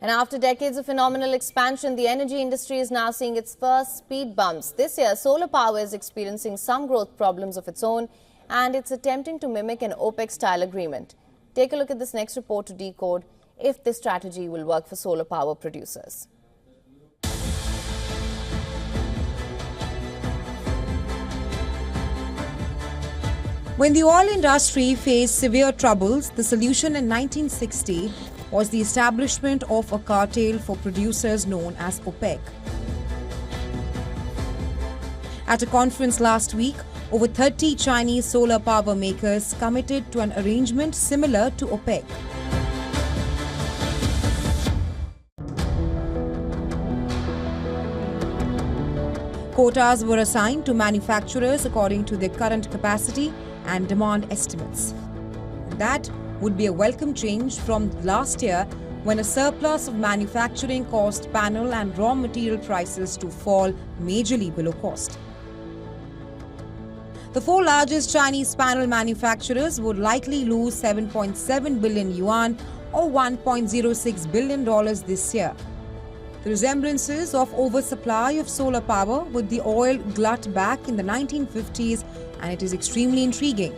And after decades of phenomenal expansion, the energy industry is now seeing its first speed bumps. This year, solar power is experiencing some growth problems of its own, and it's attempting to mimic an OPEC-style agreement. Take a look at this next report to decode if this strategy will work for solar power producers. When the oil industry faced severe troubles, the solution in 1960 was the establishment of a cartel for producers known as OPEC. At a conference last week, over 30 Chinese solar power makers committed to an arrangement similar to OPEC. Quotas were assigned to manufacturers according to their current capacity and demand estimates. That would be a welcome change from last year, when a surplus of manufacturing caused panel and raw material prices to fall majorly below cost. The four largest Chinese panel manufacturers would likely lose 7.7 billion yuan or $1.06 billion this year. The resemblances of oversupply of solar power with the oil glut back in the 1950s, and it is extremely intriguing.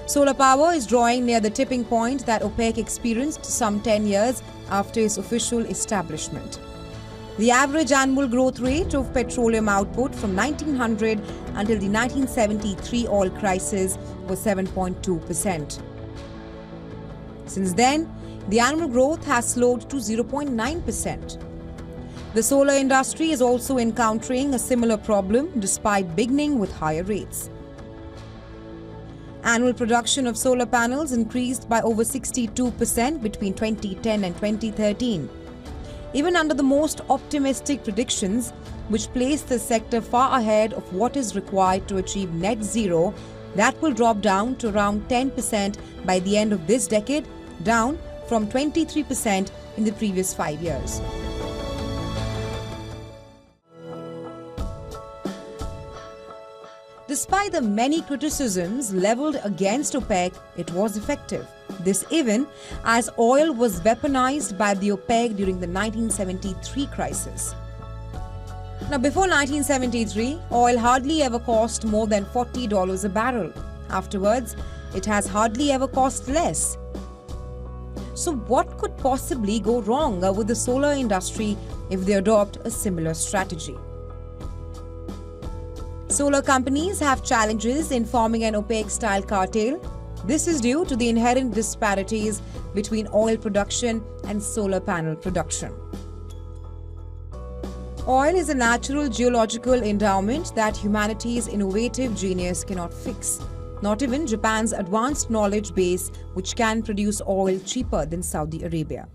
Solar power is drawing near the tipping point that OPEC experienced some 10 years after its official establishment. The average annual growth rate of petroleum output from 1900 until the 1973 oil crisis was 7.2%. Since then, the annual growth has slowed to 0.9%. The solar industry is also encountering a similar problem despite beginning with higher rates. Annual production of solar panels increased by over 62% between 2010 and 2013. Even under the most optimistic predictions, which place the sector far ahead of what is required to achieve net zero, that will drop down to around 10% by the end of this decade, down from 23% in the previous 5 years. Despite the many criticisms leveled against OPEC, it was effective. This even as oil was weaponized by the OPEC during the 1973 crisis. Now, before 1973, oil hardly ever cost more than $40 a barrel. Afterwards, it has hardly ever cost less. So what could possibly go wrong with the solar industry if they adopt a similar strategy? Solar companies have challenges in forming an OPEC-style cartel. This is due to the inherent disparities between oil production and solar panel production. Oil is a natural geological endowment that humanity's innovative genius cannot fix. Not even Japan's advanced knowledge base, which can produce oil cheaper than Saudi Arabia.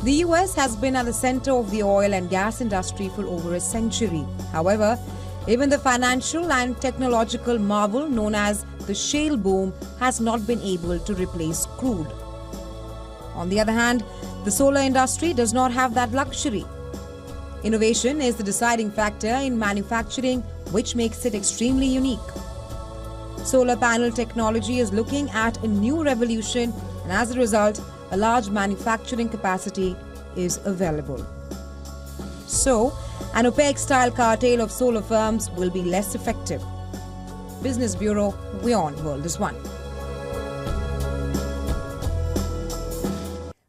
The US has been at the center of the oil and gas industry for over a century. However, even the financial and technological marvel known as the shale boom has not been able to replace crude. On the other hand, the solar industry does not have that luxury. Innovation is the deciding factor in manufacturing, which makes it extremely unique. Solar panel technology is looking at a new revolution, and as a result, a large manufacturing capacity is available. So, an OPEC-style cartel of solar firms will be less effective. Business Bureau, WION The World is One.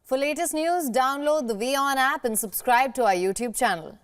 For latest news, download the WION app and subscribe to our YouTube channel.